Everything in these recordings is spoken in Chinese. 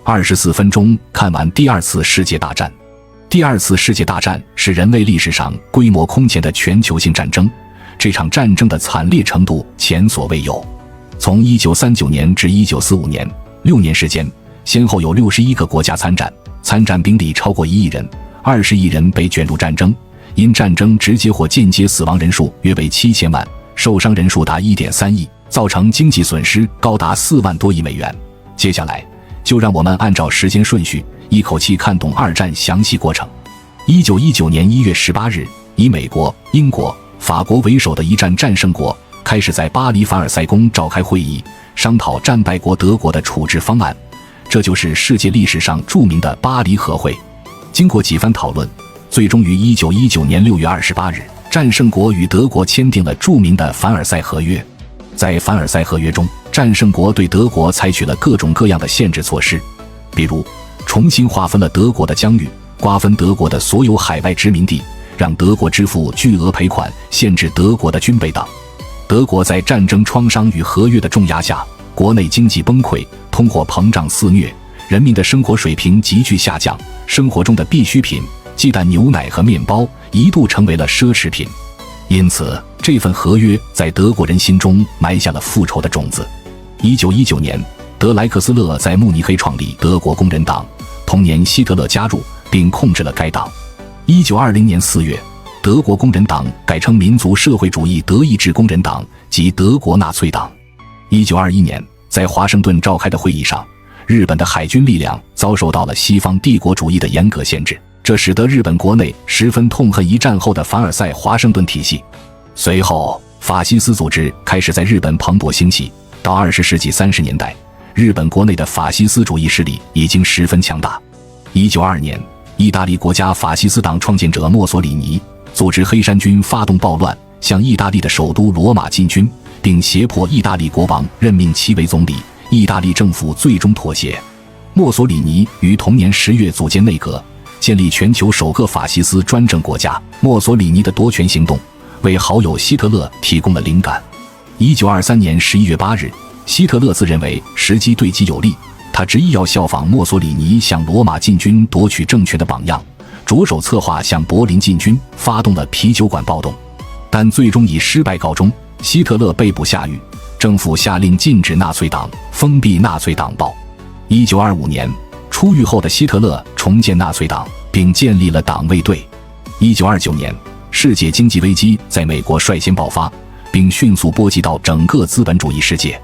24分钟看完第二次世界大战。第二次世界大战是人类历史上规模空前的全球性战争，这场战争的惨烈程度前所未有。从1939年至1945年6年时间，先后有61个国家参战，参战兵力超过1亿人，20亿人被卷入战争，因战争直接或间接死亡人数约为7000万，受伤人数达 1.3 亿，造成经济损失高达4万多亿美元。接下来就让我们按照时间顺序一口气看懂二战详细过程。1919年1月18日，以美国、英国、法国为首的一战战胜国开始在巴黎凡尔赛宫召开会议，商讨战败国德国的处置方案，这就是世界历史上著名的巴黎和会。经过几番讨论，最终于1919年6月28日，战胜国与德国签订了著名的凡尔赛合约。在凡尔赛合约中，战胜国对德国采取了各种各样的限制措施，比如重新划分了德国的疆域，瓜分德国的所有海外殖民地，让德国支付巨额赔款，限制德国的军备等。德国在战争创伤与合约的重压下，国内经济崩溃，通货膨胀肆虐，人民的生活水平急剧下降，生活中的必需品鸡蛋、牛奶和面包一度成为了奢侈品。因此这份合约在德国人心中埋下了复仇的种子。1919年，德莱克斯勒在慕尼黑创立德国工人党，同年希特勒加入并控制了该党。1920年4月，德国工人党改称民族社会主义德意志工人党及德国纳粹党。1921年，在华盛顿召开的会议上，日本的海军力量遭受到了西方帝国主义的严格限制，这使得日本国内十分痛恨一战后的凡尔赛华盛顿体系。随后法西斯组织开始在日本蓬勃兴起，到20世纪30年代，日本国内的法西斯主义势力已经十分强大。1922年，意大利国家法西斯党创建者墨索里尼组织黑山军发动暴乱，向意大利的首都罗马进军，并胁迫意大利国王任命其为总理，意大利政府最终妥协。墨索里尼于同年10月组建内阁，建立全球首个法西斯专政国家。墨索里尼的夺权行动为好友希特勒提供了灵感。1923年11月8日，希特勒自认为时机对其有利，他执意要效仿墨索里尼向罗马进军夺取政权的榜样，着手策划向柏林进军，发动了啤酒馆暴动，但最终以失败告终。希特勒被捕下狱，政府下令禁止纳粹党，封闭纳粹党报。1925年，出狱后的希特勒重建纳粹党，并建立了党卫队。1929年，世界经济危机在美国率先爆发，并迅速波及到整个资本主义世界。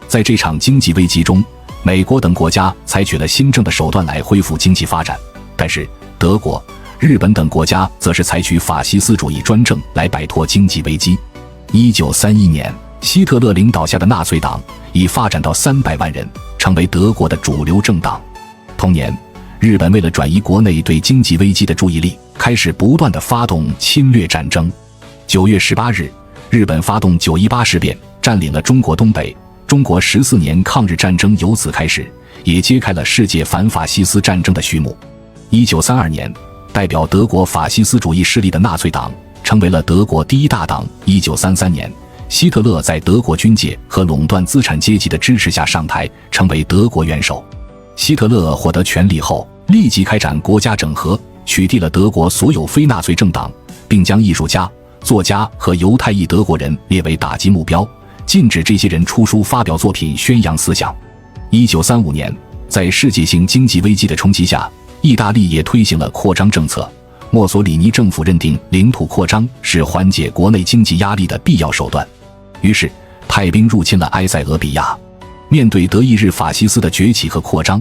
在这场经济危机中，美国等国家采取了新政的手段来恢复经济发展，但是德国、日本等国家则是采取法西斯主义专政来摆脱经济危机。1931年，希特勒领导下的纳粹党已发展到300万人，成为德国的主流政党。同年，日本为了转移国内对经济危机的注意力，开始不断地发动侵略战争。9月18日，日本发动918事变，占领了中国东北。中国14年抗日战争由此开始，也揭开了世界反法西斯战争的序幕。1932年，代表德国法西斯主义势力的纳粹党成为了德国第一大党。1933年，希特勒在德国军界和垄断资产阶级的支持下上台，成为德国元首。希特勒获得权力后，立即开展国家整合，取缔了德国所有非纳粹政党，并将艺术家、作家和犹太裔德国人列为打击目标，禁止这些人出书发表作品宣扬思想。1935年，在世界性经济危机的冲击下，意大利也推行了扩张政策。墨索里尼政府认定领土扩张是缓解国内经济压力的必要手段，于是派兵入侵了埃塞俄比亚。面对德意日法西斯的崛起和扩张，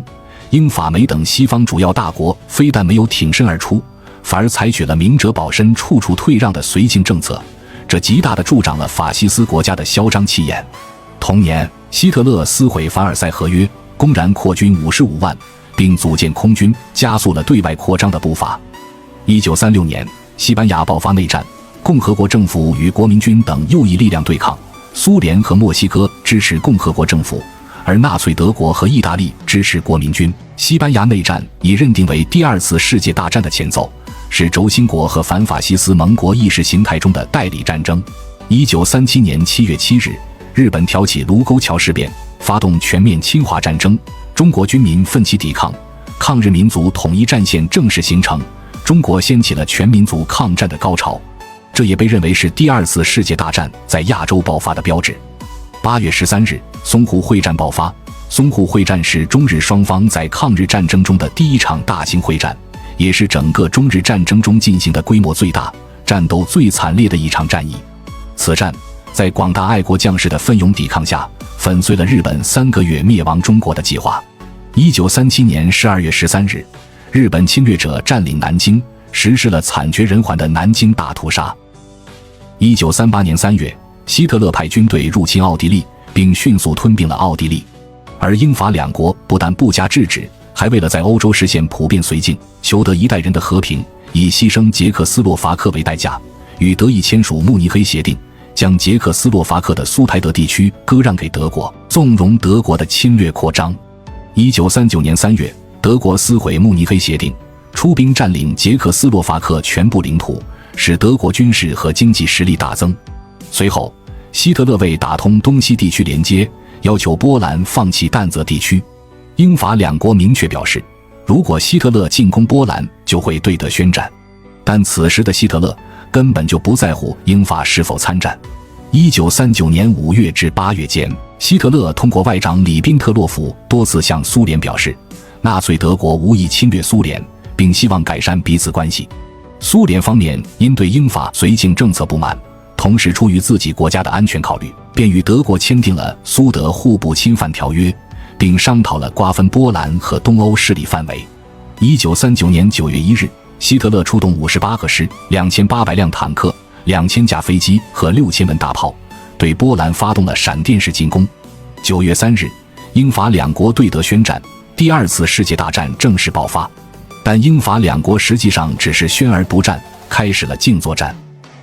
英法美等西方主要大国非但没有挺身而出，反而采取了明哲保身、处处退让的绥靖政策，这极大地助长了法西斯国家的嚣张气焰。同年，希特勒撕毁凡尔赛合约，公然扩军55万，并组建空军，加速了对外扩张的步伐。1936年，西班牙爆发内战，共和国政府与国民军等右翼力量对抗，苏联和墨西哥支持共和国政府，而纳粹德国和意大利支持国民军。西班牙内战已认定为第二次世界大战的前奏，是轴心国和反法西斯盟国意识形态中的代理战争。1937年7月7日，日本挑起卢沟桥事变，发动全面侵华战争，中中国军民奋起抵抗，抗日民族统一战线正式形成，中国掀起了全民族抗战的高潮。这也被认为是第二次世界大战在亚洲爆发的标志。8月13日，淞沪会战爆发。淞沪会战是中日双方在抗日战争中的第一场大型会战，也是整个中日战争中进行的规模最大、战斗最惨烈的一场战役。此战在广大爱国将士的奋勇抵抗下，粉碎了日本3个月灭亡中国的计划。1937年12月13日，日本侵略者占领南京，实施了惨绝人寰的南京大屠杀。1938年3月，希特勒派军队入侵奥地利，并迅速吞并了奥地利。而英法两国不但不加制止，还为了在欧洲实现普遍绥靖，求得一代人的和平，以牺牲捷克斯洛伐克为代价，与德意签署慕尼黑协定，将捷克斯洛伐克的苏台德地区割让给德国，纵容德国的侵略扩张。1939年3月，德国撕毁慕尼黑协定，出兵占领捷克斯洛伐克全部领土，使德国军事和经济实力大增。随后，希特勒为打通东西地区连接，要求波兰放弃但泽地区。英法两国明确表示，如果希特勒进攻波兰，就会对德宣战。但此时的希特勒根本就不在乎英法是否参战。1939年5月至8月间，希特勒通过外长里宾特洛甫多次向苏联表示，纳粹德国无意侵略苏联，并希望改善彼此关系。苏联方面因对英法绥靖政策不满，同时出于自己国家的安全考虑，便与德国签订了苏德互不侵犯条约，并商讨了瓜分波兰和东欧势力范围。1939年9月1日，希特勒出动58个师、2800辆坦克、2000架飞机和6000门大炮，对波兰发动了闪电式进攻。9月3日，英法两国对德宣战，第二次世界大战正式爆发。但英法两国实际上只是宣而不战，开始了静坐战。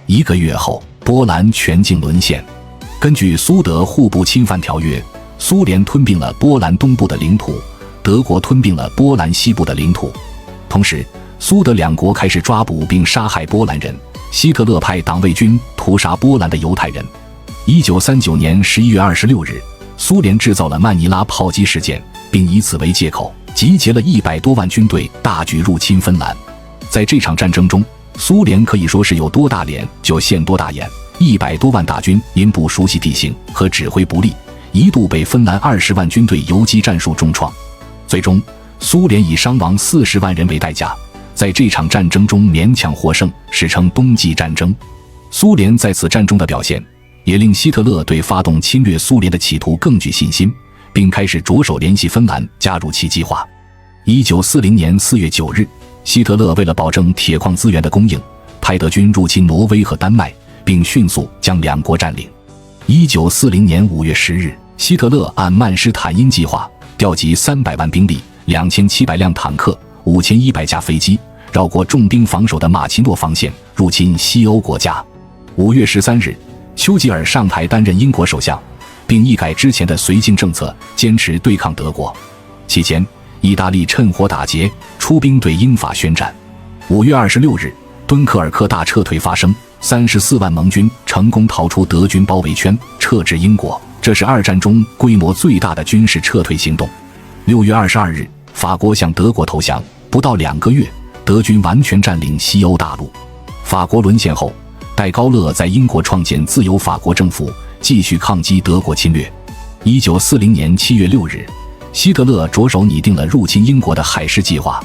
1个月后，波兰全境沦陷。根据苏德互不侵犯条约，苏联吞并了波兰东部的领土，德国吞并了波兰西部的领土。同时，苏德两国开始抓捕并杀害波兰人，希特勒派党卫军屠杀波兰的犹太人。1939年11月26日，苏联制造了曼尼拉炮击事件，并以此为借口，集结了100多万军队，大举入侵芬兰。在这场战争中，苏联可以说是有多大脸就现多大眼，100多万大军因不熟悉地形和指挥不力，一度被芬兰20万军队游击战术重创。最终，苏联以伤亡40万人为代价，在这场战争中勉强获胜，史称冬季战争。苏联在此战中的表现，也令希特勒对发动侵略苏联的企图更具信心，并开始着手联系芬兰加入其计划。1940年4月9日，希特勒为了保证铁矿资源的供应，派德军入侵挪威和丹麦，并迅速将两国占领。1940年5月10日，希特勒按曼施坦因计划调集300万兵力、2700辆坦克、5100架飞机，绕过重兵防守的马奇诺防线，入侵西欧国家。5月13日，丘吉尔上台担任英国首相，并一改之前的绥靖政策，坚持对抗德国。期间，意大利趁火打劫，出兵对英法宣战。5月26日，敦刻尔克大撤退发生，34万盟军成功逃出德军包围圈，撤至英国，这是二战中规模最大的军事撤退行动。6月22日，法国向德国投降，不到2个月，德军完全占领西欧大陆。法国沦陷后，戴高乐在英国创建自由法国政府，继续抗击德国侵略。1940年7月6日，希特勒着手拟定了入侵英国的海狮计划。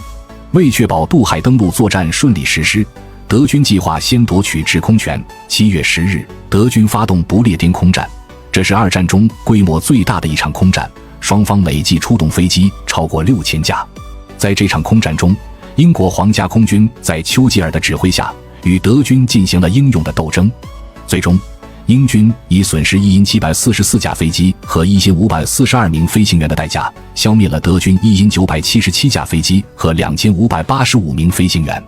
为确保渡海登陆作战顺利实施，德军计划先夺取制空权。7月10日，德军发动不列颠空战，这是二战中规模最大的一场空战，双方累计出动飞机超过6000架。在这场空战中，英国皇家空军在丘吉尔的指挥下与德军进行了英勇的斗争。最终，英军以损失1营744架飞机和1542名飞行员的代价，消灭了德军1营977架飞机和2585名飞行员。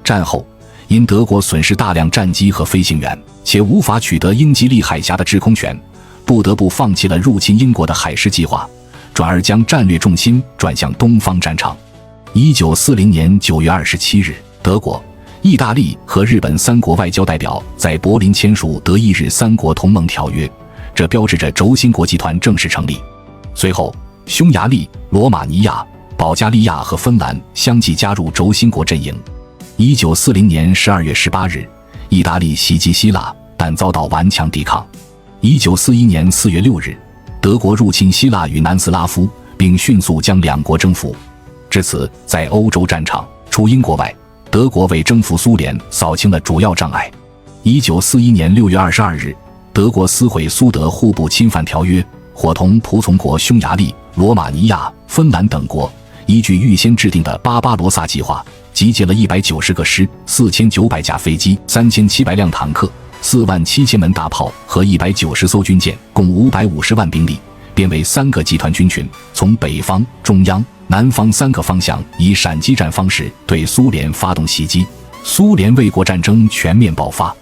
战后，因德国损失大量战机和飞行员，且无法取得英吉利海峡的制空权，不得不放弃了入侵英国的海狮计划，转而将战略重心转向东方战场。1940年9月27日，德国、意大利和日本3国外交代表在柏林签署德意日3国同盟条约，这标志着轴心国集团正式成立。随后，匈牙利、罗马尼亚、保加利亚和芬兰相继加入轴心国阵营。1940年12月18日，意大利袭击希腊，但遭到顽强抵抗。1941年4月6日，德国入侵希腊与南斯拉夫，并迅速将两国征服。至此，在欧洲战场，除英国外，德国为征服苏联扫清了主要障碍。1941年6月22日，德国撕毁苏德互不侵犯条约，伙同仆从国匈牙利、罗马尼亚、芬兰等国，依据预先制定的巴巴罗萨计划，集结了190个师、4900架飞机、3700辆坦克、47000门大炮和190艘军舰，共550万兵力，编为3个集团军群，从北方、中央、南方3个方向以闪击战方式对苏联发动袭击。苏联卫国战争全面爆发。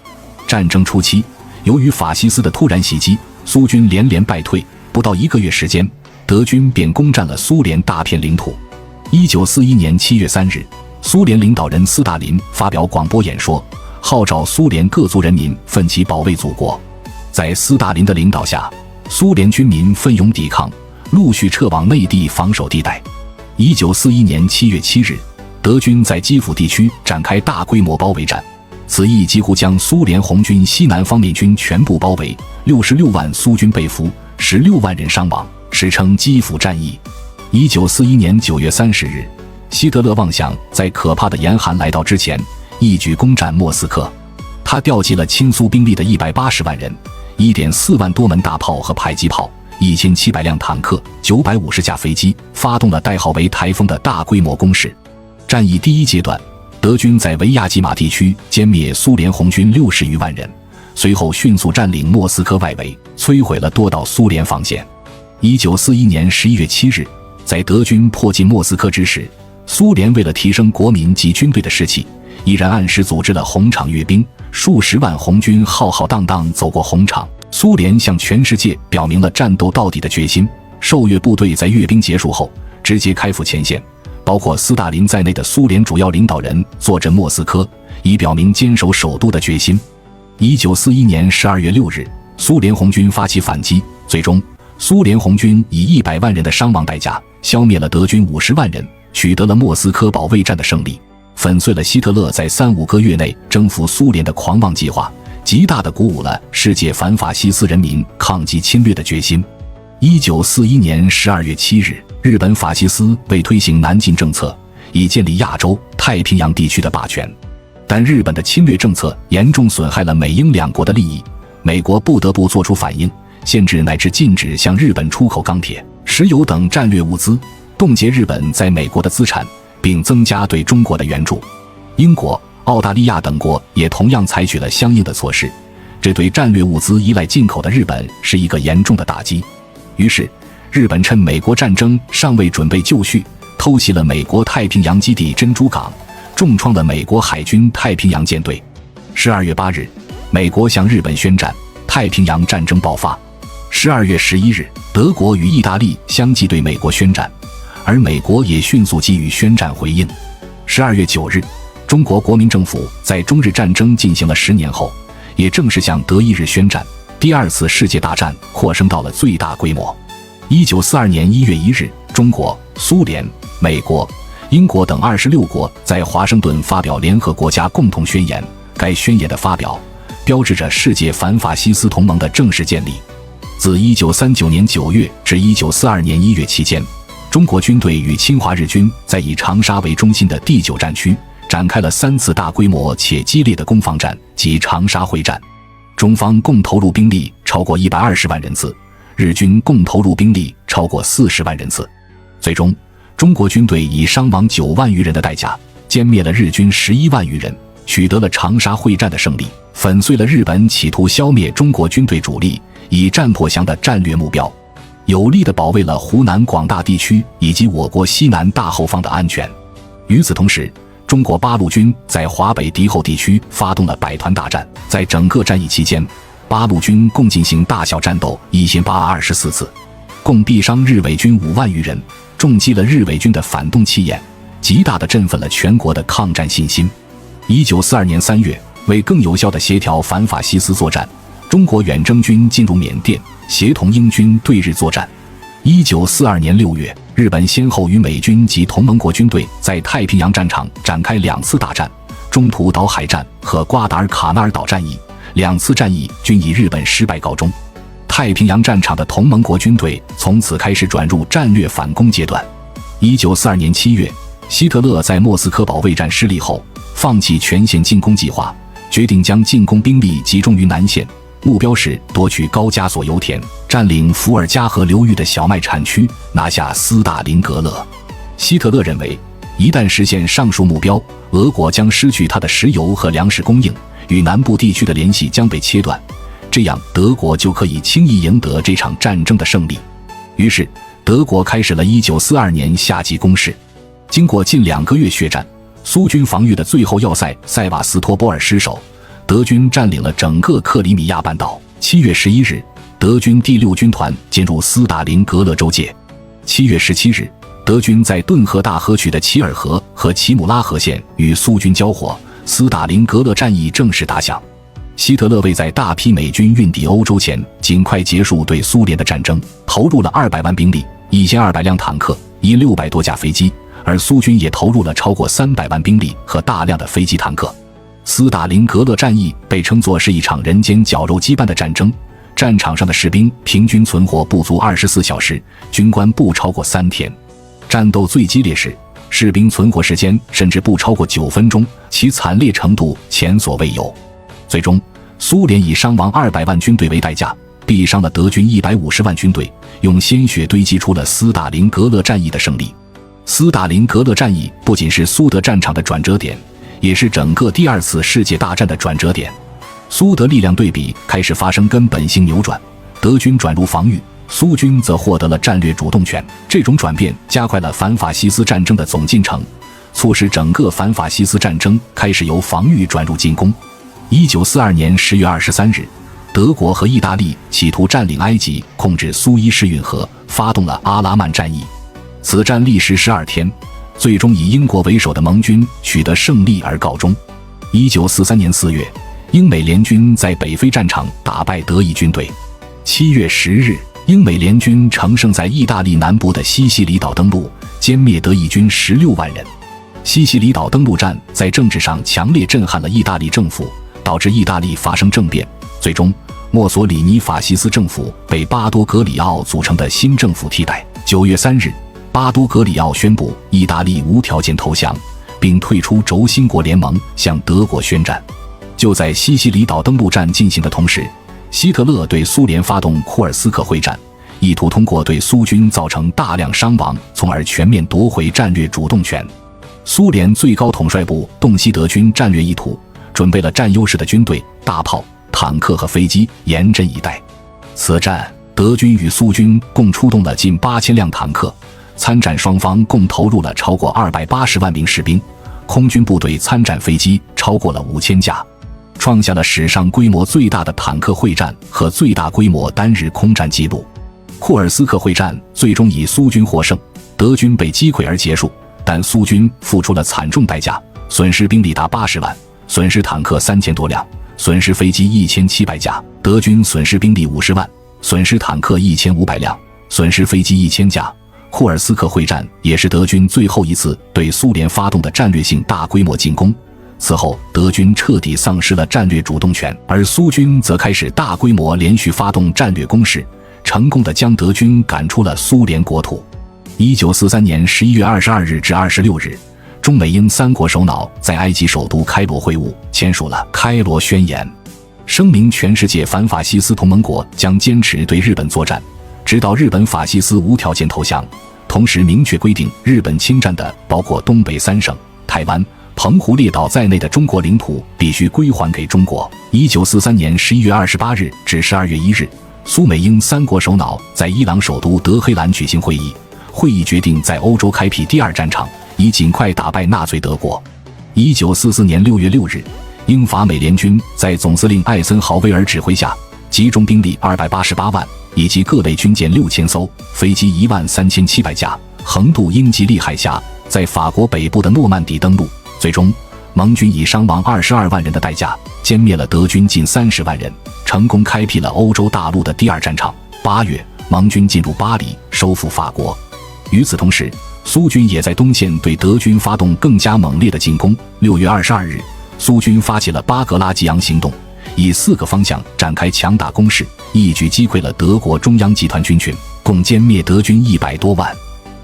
战争初期，由于法西斯的突然袭击，苏军连连败退，不到1个月时间，德军便攻占了苏联大片领土。1941年7月3日，苏联领导人斯大林发表广播演说，号召苏联各族人民奋起保卫祖国。在斯大林的领导下，苏联军民奋勇抵抗，陆续撤往内地防守地带。1941年7月7日，德军在基辅地区展开大规模包围战，此役几乎将苏联红军西南方面军全部包围，66万苏军被俘，16万人伤亡，史称基辅战役。1941年9月30日，希特勒妄想在可怕的严寒来到之前，一举攻占莫斯科。他调集了亲苏兵力的180万人， 1.4万多门大炮和迫击炮，1700辆坦克，950架飞机，发动了代号为台风的大规模攻势。战役第一阶段，德军在维亚吉马地区歼灭苏联红军60余万人，随后迅速占领莫斯科外围，摧毁了多道苏联防线。1941年11月7日，在德军迫近莫斯科之时，苏联为了提升国民及军队的士气，依然按时组织了红场阅兵，数十万红军浩浩荡荡走过红场。苏联向全世界表明了战斗到底的决心。受阅部队在阅兵结束后直接开赴前线，包括斯大林在内的苏联主要领导人坐镇莫斯科，以表明坚守首都的决心。1941年12月6日，苏联红军发起反击，最终苏联红军以100万人的伤亡代价消灭了德军50万人，取得了莫斯科保卫战的胜利，粉碎了希特勒在3-5个月内征服苏联的狂妄计划，极大地鼓舞了世界反法西斯人民抗击侵略的决心。1941年12月7日，日本法西斯为推行南进政策，以建立亚洲、太平洋地区的霸权，但日本的侵略政策严重损害了美英两国的利益，美国不得不做出反应，限制乃至禁止向日本出口钢铁、石油等战略物资，冻结日本在美国的资产，并增加对中国的援助。英国、澳大利亚等国也同样采取了相应的措施，这对战略物资依赖进口的日本是一个严重的打击。于是，日本趁美国战争尚未准备就绪，偷袭了美国太平洋基地珍珠港，重创了美国海军太平洋舰队。12月8日，美国向日本宣战，太平洋战争爆发。12月11日，德国与意大利相继对美国宣战，而美国也迅速给予宣战回应。12月9日，中国国民政府在中日战争进行了10年后，也正式向德意日宣战，第二次世界大战扩升到了最大规模。1942年1月1日，中国、苏联、美国、英国等26国在华盛顿发表联合国家共同宣言，该宣言的发表标志着世界反法西斯同盟的正式建立。自1939年9月至1942年1月期间，中国军队与侵华日军在以长沙为中心的第9战区展开了3次大规模且激烈的攻防战及长沙会战，中方共投入兵力超过120万人次，日军共投入兵力超过40万人次。最终，中国军队以伤亡9万余人的代价歼灭了日军11万余人，取得了长沙会战的胜利，粉碎了日本企图消灭中国军队主力以战破降的战略目标，有力地保卫了湖南广大地区以及我国西南大后方的安全。与此同时，中国八路军在华北敌后地区发动了百团大战，在整个战役期间，八路军共进行大小战斗1824次，共毙伤日伪军5万余人，重击了日伪军的反动气焰，极大地振奋了全国的抗战信心。1942年3月，为更有效地协调反法西斯作战，中国远征军进入缅甸，协同英军对日作战。1942年6月，日本先后与美军及同盟国军队在太平洋战场展开2次大战，中途岛海战和瓜达尔卡纳尔岛战役，2次战役均以日本失败告终。太平洋战场的同盟国军队从此开始转入战略反攻阶段。1942年7月，希特勒在莫斯科保卫战失利后，放弃全线进攻计划，决定将进攻兵力集中于南线，目标是夺取高加索油田，占领伏尔加河流域的小麦产区，拿下斯大林格勒。希特勒认为，一旦实现上述目标，俄国将失去它的石油和粮食供应，与南部地区的联系将被切断，这样德国就可以轻易赢得这场战争的胜利。于是德国开始了1942年夏季攻势。经过近2个月血战，苏军防御的最后要塞塞瓦斯托波尔失守，德军占领了整个克里米亚半岛。7月11日，德军第6军团进入斯大林格勒州界。7月17日，德军在顿河大河区的齐尔河和齐姆拉河线与苏军交火，斯大林格勒战役正式打响。希特勒为在大批美军运抵欧洲前尽快结束对苏联的战争，投入了200万兵力、1200辆坦克、600多架飞机，而苏军也投入了超过300万兵力和大量的飞机坦克。斯大林格勒战役被称作是一场人间绞肉机般的战争，战场上的士兵平均存活不足24小时，军官不超过3天。战斗最激烈时，士兵存活时间甚至不超过9分钟，其惨烈程度前所未有。最终，苏联以伤亡200万军队为代价，毙伤了德军150万军队，用鲜血堆积出了斯大林格勒战役的胜利。斯大林格勒战役不仅是苏德战场的转折点，也是整个第2次世界大战的转折点。苏德力量对比开始发生根本性扭转，德军转入防御，苏军则获得了战略主动权。这种转变加快了反法西斯战争的总进程，促使整个反法西斯战争开始由防御转入进攻。1942年10月23日，德国和意大利企图占领埃及，控制苏伊士运河，发动了阿拉曼战役。此战历时12天，最终以英国为首的盟军取得胜利而告终。1943年4月，英美联军在北非战场打败德意军队。7月10日，英美联军乘胜在意大利南部的西西里岛登陆，歼灭德意军16万人。西西里岛登陆战在政治上强烈震撼了意大利政府，导致意大利发生政变，最终墨索里尼法西斯政府被巴多格里奥组成的新政府替代。9月3日，巴多格里奥宣布意大利无条件投降，并退出轴心国联盟，向德国宣战。就在西西里岛登陆战进行的同时，希特勒对苏联发动库尔斯克会战，意图通过对苏军造成大量伤亡，从而全面夺回战略主动权。苏联最高统帅部洞悉德军战略意图，准备了占优势的军队、大炮、坦克和飞机，严阵以待。此战，德军与苏军共出动了近8000辆坦克，参战双方共投入了超过280万名士兵，空军部队参战飞机超过了5000架，创下了史上规模最大的坦克会战和最大规模单日空战记录。库尔斯克会战最终以苏军获胜，德军被击溃而结束，但苏军付出了惨重代价，损失兵力达80万，损失坦克3000多辆，损失飞机1700架，德军损失兵力50万，损失坦克1500辆，损失飞机1000架。库尔斯克会战也是德军最后一次对苏联发动的战略性大规模进攻，此后德军彻底丧失了战略主动权，而苏军则开始大规模连续发动战略攻势，成功地将德军赶出了苏联国土。1943年11月22日至26日，中美英3国首脑在埃及首都开罗会晤，签署了《开罗宣言》，声明全世界反法西斯同盟国将坚持对日本作战，直到日本法西斯无条件投降，同时明确规定日本侵占的包括东北3省、台湾、澎湖列岛在内的中国领土必须归还给中国。1943年11月28日至12月1日，苏美英3国首脑在伊朗首都德黑兰举行会议，会议决定在欧洲开辟第2战场，以尽快打败纳粹德国。1944年6月6日，英法美联军在总司令艾森豪威尔指挥下，集中兵力288万，以及各类军舰6000艘，飞机13700架，横渡英吉利海峡，在法国北部的诺曼底登陆。最终，盟军以伤亡22万人的代价，歼灭了德军近30万人，成功开辟了欧洲大陆的第2战场。8月，盟军进入巴黎，收复法国。与此同时，苏军也在东线对德军发动更加猛烈的进攻。6月22日，苏军发起了巴格拉季昂行动，以4个方向展开强大攻势，一举击溃了德国中央集团军群，共歼灭德军100多万，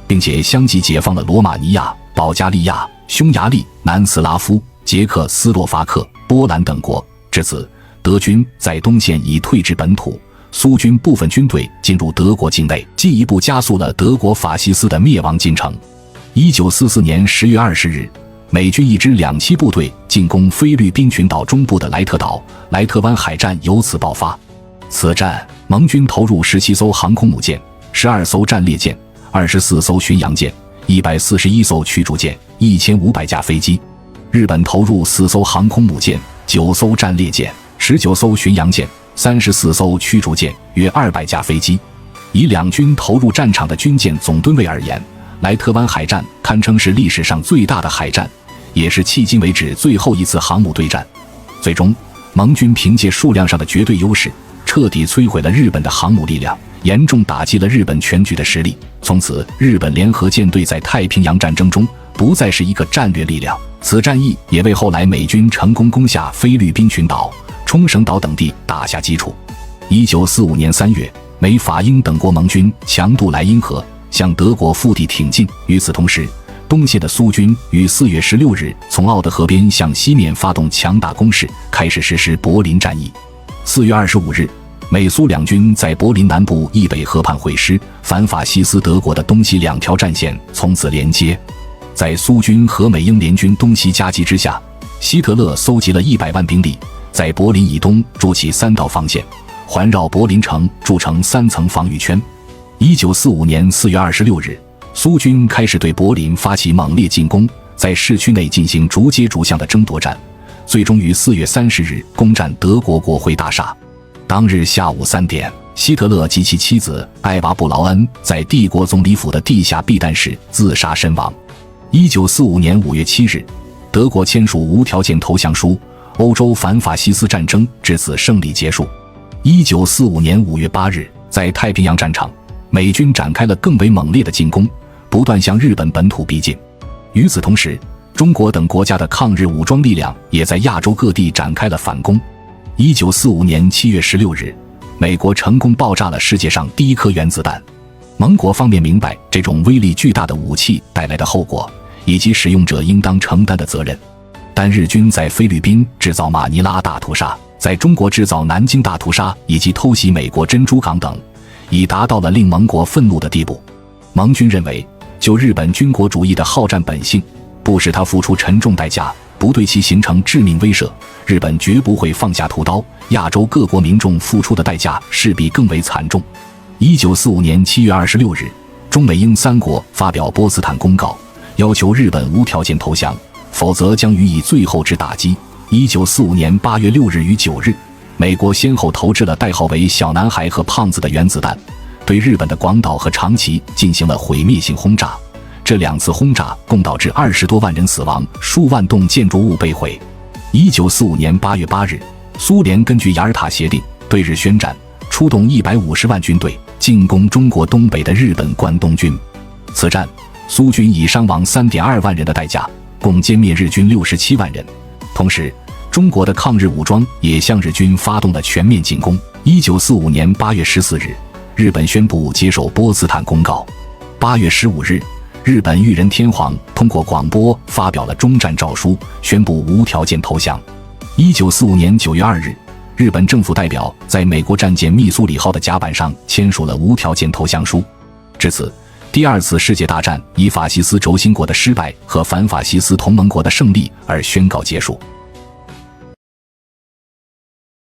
并且相继解放了罗马尼亚、保加利亚、匈牙利、南斯拉夫、捷克斯洛伐克、波兰等国。至此，德军在东线已退至本土，苏军部分军队进入德国境内，进一步加速了德国法西斯的灭亡进程。1944年10月20日，美军一支2栖部队进攻菲律宾群岛中部的莱特岛，莱特湾海战由此爆发。此战，盟军投入17艘航空母舰、12艘战列舰、24艘巡洋舰、141艘驱逐舰、1500架飞机；日本投入4艘航空母舰、9艘战列舰、19艘巡洋舰、34艘驱逐舰，约200架飞机。以两军投入战场的军舰总吨位而言，莱特湾海战堪称是历史上最大的海战，也是迄今为止最后一次航母对战。最终，盟军凭借数量上的绝对优势，彻底摧毁了日本的航母力量，严重打击了日本全局的实力。从此，日本联合舰队在太平洋战争中不再是一个战略力量。此战役也为后来美军成功攻下菲律宾群岛、冲绳岛等地打下基础。1945年3月，美法英等国盟军强渡莱茵河，向德国腹地挺进。与此同时，东线的苏军于4月16日从奥德河边向西面发动强大攻势，开始实施柏林战役。4月25日，美苏两军在柏林南部易北河畔会师，反法西斯德国的东西2条战线从此连接。在苏军和美英联军东西夹击之下，希特勒搜集了100万兵力，在柏林以东筑起3道防线，环绕柏林城筑成3层防御圈。1945年4月26日，苏军开始对柏林发起猛烈进攻，在市区内进行逐街逐巷的争夺战，最终于4月30日攻占德国国会大厦。当日下午3点，希特勒及其妻子艾娃·布劳恩在帝国总理府的地下避弹室自杀身亡。1945年5月7日，德国签署无条件投降书，欧洲反法西斯战争至此胜利结束。1945年5月8日，在太平洋战场，美军展开了更为猛烈的进攻，不断向日本本土逼近。与此同时，中国等国家的抗日武装力量也在亚洲各地展开了反攻。1945年7月16日，美国成功爆炸了世界上第1颗原子弹。盟国方面明白这种威力巨大的武器带来的后果，以及使用者应当承担的责任。但日军在菲律宾制造马尼拉大屠杀，在中国制造南京大屠杀，以及偷袭美国珍珠港等，已达到了令盟国愤怒的地步。盟军认为，就日本军国主义的好战本性，不使他付出沉重代价，不对其形成致命威慑，日本绝不会放下屠刀。亚洲各国民众付出的代价势必更为惨重。1945年7月26日，中美英3国发表波茨坦公告，要求日本无条件投降，否则将予以最后之打击。1945年8月6日与9日，美国先后投掷了代号为小男孩和胖子的原子弹，对日本的广岛和长崎进行了毁灭性轰炸。这2次轰炸共导致20多万人死亡，数万栋建筑物被毁。1945年8月8日，苏联根据雅尔塔协定对日宣战，出动150万军队进攻中国东北的日本关东军。此战，苏军以伤亡3.2万人的代价，共歼灭日军67万人。同时，中国的抗日武装也向日军发动了全面进攻。1945年8月14日，日本宣布接受波茨坦公告。8月15日，日本裕仁天皇通过广播发表了终战诏书，宣布无条件投降。1945年9月2日，日本政府代表在美国战舰密苏里号的甲板上签署了无条件投降书。至此，第2次世界大战以法西斯轴心国的失败和反法西斯同盟国的胜利而宣告结束。